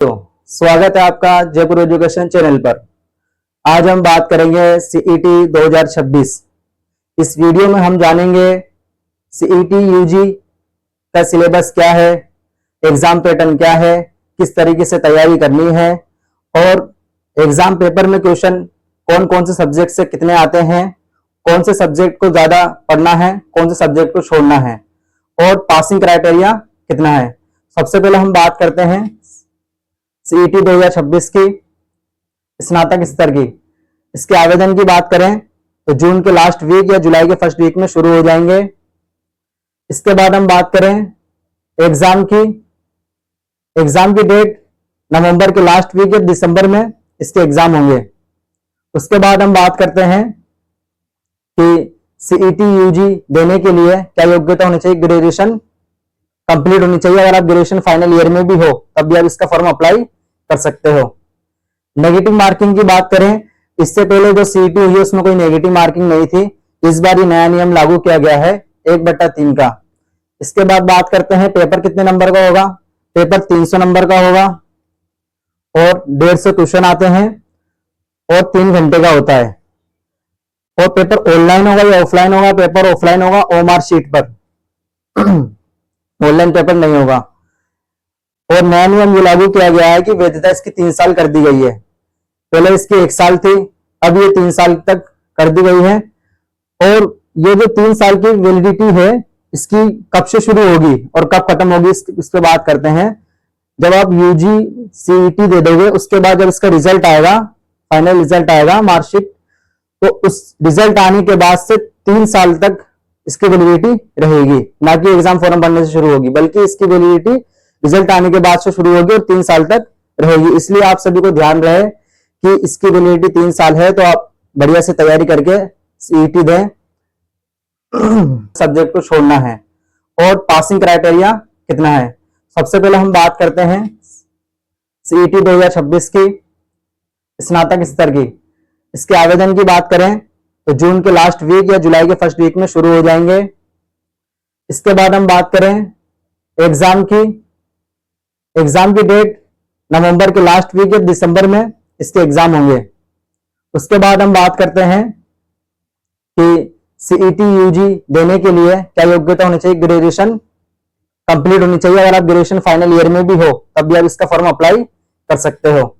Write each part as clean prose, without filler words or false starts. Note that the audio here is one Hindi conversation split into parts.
तो स्वागत है आपका जयपुर एजुकेशन चैनल पर। आज हम बात करेंगे सीईटी 2026। इस वीडियो में हम जानेंगे सीईटी यूजी का सिलेबस क्या है, एग्जाम पैटर्न क्या है, किस तरीके से तैयारी करनी है और एग्जाम पेपर में क्वेश्चन कौन कौन से सब्जेक्ट से कितने आते हैं, कौन से सब्जेक्ट को ज्यादा पढ़ना है, कौन से सब्जेक्ट को छोड़ना है और पासिंग क्राइटेरिया कितना है। सबसे पहले हम बात करते हैं सीईटी 2026 की स्नातक स्तर की। इसके आवेदन की बात करें तो जून के लास्ट वीक या जुलाई के फर्स्ट वीक में शुरू हो जाएंगे। इसके बाद हम बात करें एग्जाम की डेट नवंबर के लास्ट वीक या दिसंबर में इसके एग्जाम होंगे। उसके बाद हम बात करते हैं कि सीईटी यूजी देने के लिए क्या योग्यता होनी चाहिए। ग्रेजुएशन कंप्लीट होनी चाहिए। अगर आप ग्रेजुएशन फाइनल ईयर में भी हो तब भी आप इसका फॉर्म अप्लाई कर सकते हो। नेगेटिव मार्किंग की बात करें, इससे पहले जो सीईटी हुई उसमें कोई नेगेटिव मार्किंग नहीं थी। इस बार ये नया नियम लागू किया गया है 1/3 का। इसके बाद बात करते हैं पेपर कितने नंबर का होगा। पेपर 300 नंबर का होगा और 150 क्वेश्चन आते हैं और 3 घंटे का होता है। और पेपर ऑनलाइन होगा या ऑफलाइन होगा। पेपर ऑफलाइन होगा ओमार शीट पर, ऑनलाइन पेपर नहीं होगा। और नया नियम ये लागू किया गया है कि वैधता इसकी 3 साल कर दी गई है। पहले इसकी 1 साल थी, अब ये 3 साल तक कर दी गई है। और ये जो 3 साल की वैलिडिटी है इसकी कब से शुरू होगी और कब खत्म होगी इस पे बात करते हैं। जब आप यूजी सीईटी दे दोगे उसके बाद जब इसका रिजल्ट आएगा, फाइनल रिजल्ट आएगा मार्कशीट, तो उस रिजल्ट आने के बाद से 3 साल तक इसकी वैलिडिटी रहेगी। ना कि एग्जाम फॉर्म भरने से शुरू होगी, बल्कि इसकी वैलिडिटी रिजल्ट आने के बाद से शुरू होगी और 3 साल तक रहेगी। इसलिए आप सभी को ध्यान रहे कि इसकी वैलिडिटी 3 साल है, तो आप बढ़िया से तैयारी करके सीईटी दें। सब्जेक्ट को छोड़ना है और पासिंग क्राइटेरिया कितना है। सबसे पहले हम बात करते हैं सीईटी 2026 की स्नातक स्तर की। इसके आवेदन की बात करें तो जून के लास्ट वीक या जुलाई के फर्स्ट वीक में शुरू हो जाएंगे। इसके बाद हम बात करें एग्जाम की डेट नवंबर के लास्ट वीक या दिसंबर में इसके एग्जाम होंगे। उसके बाद हम बात करते हैं कि सीईटी यूजी देने के लिए क्या योग्यता होनी चाहिए। ग्रेजुएशन कंप्लीट होनी चाहिए। अगर आप ग्रेजुएशन फाइनल ईयर में भी हो तब भी आप इसका फॉर्म अप्लाई कर सकते हो।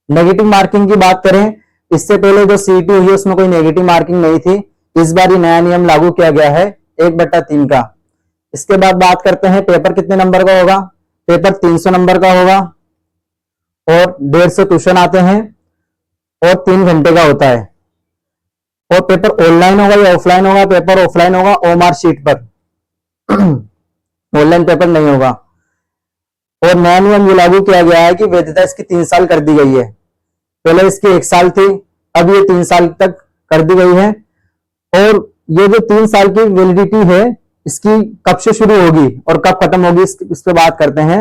नेगेटिव मार्किंग की बात करें, इससे पहले जो सीईटी हुई उसमें कोई नेगेटिव मार्किंग नहीं थी। इस बार ये नया नियम लागू किया गया है 1/3 का। इसके बाद बात करते हैं पेपर कितने नंबर का होगा। पेपर 300 नंबर का होगा और 150 क्वेश्चन आते हैं और 3 घंटे का होता है। और पेपर ऑनलाइन होगा या ऑफलाइन होगा। पेपर ऑफलाइन होगा ओमार शीट पर, ऑनलाइन पेपर नहीं होगा। और नया नियम ये लागू किया गया है कि वैधता इसकी 3 साल कर दी गई है। पहले इसकी 1 साल थी, अब ये 3 साल तक कर दी गई है। और ये जो 3 साल की वैलिडिटी है इसकी कब से शुरू होगी और कब खत्म होगी इस पे बात करते हैं।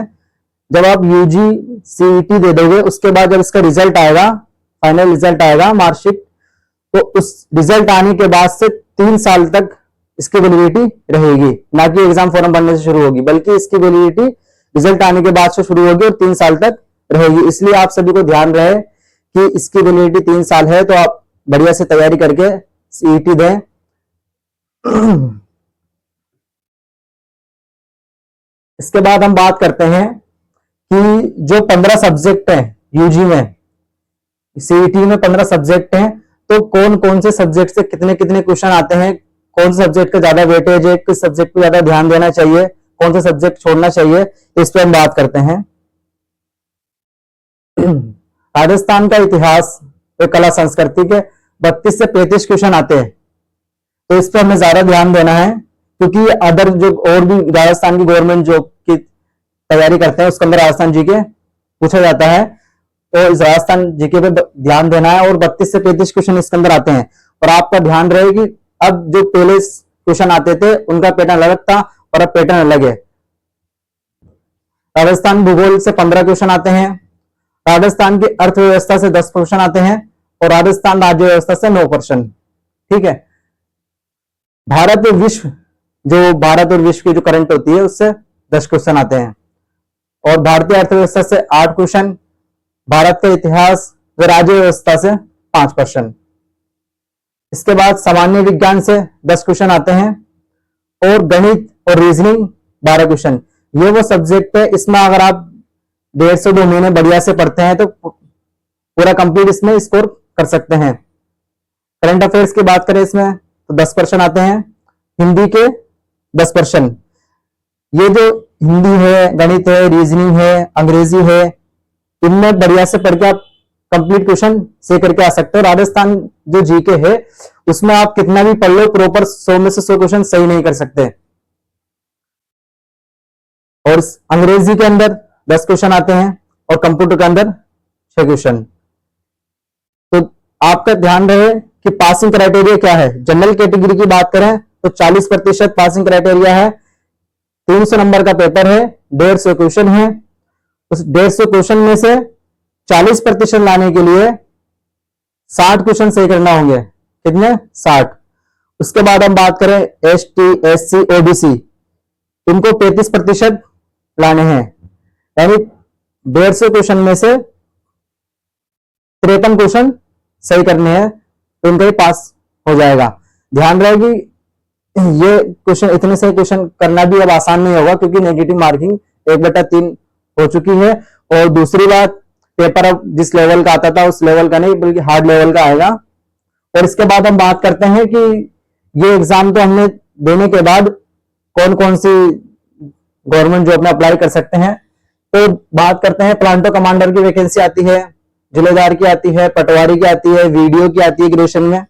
जब आप यूजी सीईटी दे दोगे उसके बाद जब इसका रिजल्ट आएगा, फाइनल रिजल्ट आएगा मार्कशीट, तो उस रिजल्ट आने के बाद से 3 साल तक इसकी वैलिडिटी रहेगी। ना कि एग्जाम फॉर्म भरने से शुरू होगी, बल्कि इसकी वैलिडिटी रिजल्ट आने के बाद से शुरू होगी और 3 साल तक रहेगी। इसलिए आप सभी को ध्यान रहे कि इसकी वैलिडिटी 3 साल है, तो आप बढ़िया से तैयारी करके सीईटी दें। इसके बाद हम बात करते हैं कि जो 15 सब्जेक्ट हैं यूजी में, सीईटी में 15 सब्जेक्ट हैं, तो कौन कौन से सब्जेक्ट से कितने कितने क्वेश्चन आते हैं, कौन से सब्जेक्ट का ज्यादा वेटेज है, किस सब्जेक्ट पे ज्यादा ध्यान देना चाहिए, कौन से सब्जेक्ट छोड़ना चाहिए, इस पर हम बात करते हैं। राजस्थान का इतिहास और कला संस्कृति के 32 से 35 क्वेश्चन आते हैं, तो इस पर हमें ज्यादा ध्यान देना है। क्योंकि अदर जो और भी राजस्थान की गवर्नमेंट जॉब की तैयारी करते हैं उसके अंदर राजस्थान जीके पूछा जाता है, तो इस राजस्थान जीके पे ध्यान देना है। और 32 से 35 क्वेश्चन इसके अंदर आते हैं। और आपका ध्यान रहे कि अब जो पहले क्वेश्चन आते थे उनका पैटर्न अलग था और अब पैटर्न अलग है। राजस्थान भूगोल से 15 क्वेश्चन आते हैं, राजस्थान की अर्थव्यवस्था से 10 क्वेश्चन आते हैं और राजस्थान राज्य व्यवस्था से 9 क्वेश्चन। ठीक है। भारत और विश्व की जो करंट होती है उससे 10 क्वेश्चन आते हैं। और भारतीय अर्थव्यवस्था से 8 क्वेश्चन, भारत का इतिहास व राज्य व्यवस्था से 5 क्वेश्चन। इसके बाद सामान्य विज्ञान से 10 क्वेश्चन आते हैं और गणित और रीजनिंग 12 क्वेश्चन। ये वो सब्जेक्ट है, इसमें अगर आप 1.5 से 2 महीने बढ़िया से पढ़ते हैं तो पूरा कंप्लीट इसमें स्कोर कर सकते हैं। करंट अफेयर्स की बात करें इसमें तो 10 क्वेश्चन आते हैं, हिंदी के 10 क्वेश्चन। ये जो हिंदी है, गणित है, रीजनिंग है, अंग्रेजी है, इनमें बढ़िया से पढ़ के आप कंप्लीट क्वेश्चन से करके आ सकते हो। राजस्थान जो जीके है उसमें आप कितना भी पढ़ लो, प्रॉपर 100 में से 100 क्वेश्चन सही नहीं कर सकते। और अंग्रेजी के अंदर 10 क्वेश्चन आते हैं और कंप्यूटर के अंदर 6 क्वेश्चन। तो आपका ध्यान रहे कि पासिंग क्राइटेरिया क्या है। जनरल कैटेगरी की बात करें तो 40% पासिंग क्राइटेरिया है, 300 नंबर का पेपर है, 150 क्वेश्चन है। उस 150 क्वेश्चन में से 40% लाने के लिए 60 क्वेश्चन सही करना होंगे। कितने? 60। उसके बाद हम बात करें ST, SC, OBC, इनको 35% लाने हैं, यानी 150 क्वेश्चन में से 53 क्वेश्चन सही करने हैं तो इनका ही पास हो जाएगा। ध्यान रहे कि ये क्वेश्चन, इतने सही क्वेश्चन करना भी अब आसान नहीं होगा क्योंकि नेगेटिव मार्किंग 1/3 हो चुकी है। और दूसरी बात, पेपर अब जिस लेवल का आता था उस लेवल का नहीं बल्कि हार्ड लेवल का आएगा। और इसके बाद हम बात करते हैं कि ये एग्जाम तो हमने देने के बाद कौन कौन सी गवर्नमेंट जॉब में अप्लाई कर सकते हैं। तो बात करते हैं, प्लांटो कमांडर की वैकेंसी आती है, जिलेदार की आती है, पटवारी की आती है, वीडियो की आती है ग्रेजुएशन में,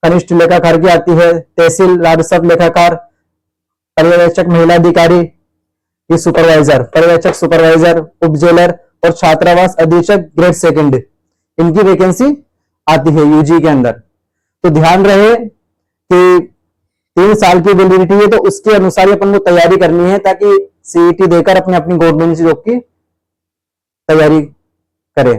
कनिष्ठ लेखाकार की आती है, तहसील राजस्व लेखाकार, पर्यवेक्षक महिला अधिकारी, ये सुपरवाइजर, पर्यवेक्षक सुपरवाइजर, उप जेलर और छात्रावास अधीक्षक ग्रेड 2 इनकी वैकेंसी आती है यूजी के अंदर। तो ध्यान रहे कि 3 साल की वैलिडिटी है तो उसके अनुसार अपन को तैयारी करनी है ताकि सीईटी देकर अपनी अपनी गवर्नमेंट जॉब की तैयारी करें।